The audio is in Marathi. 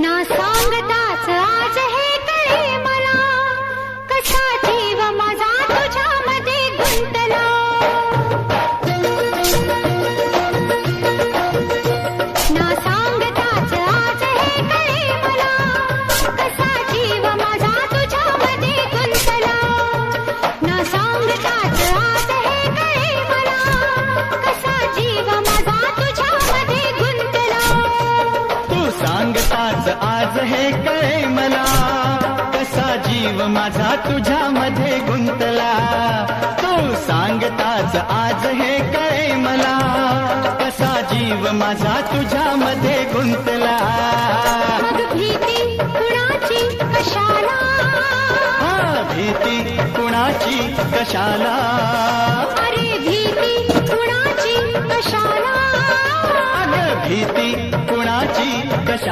ना सांगताच आज हे कळे मला, कसा जीव माझा तुझ्यामध्ये गुंतला. ना सांगताच आज हे कळे मला, कसा जीव माझा तुझ्यामध्ये गुंतला. ना सांगताच आज हे कळे मला, कसा जीव माझा तुझ्यामध्ये गुंतला. तू सांगताच आज हे कळे मला, कसा जीव माझा तुझ्यामध्ये गुंतला. तू सांगताच आज हे कळे मला, कसा जीव माझा तुझ्यामध्ये गुंतला. मग भीती कुणाची कशाला, भीती कुणाची कशाला, अरे भीती कुणाची कशाला, अगं भीती कुणाची कशाला.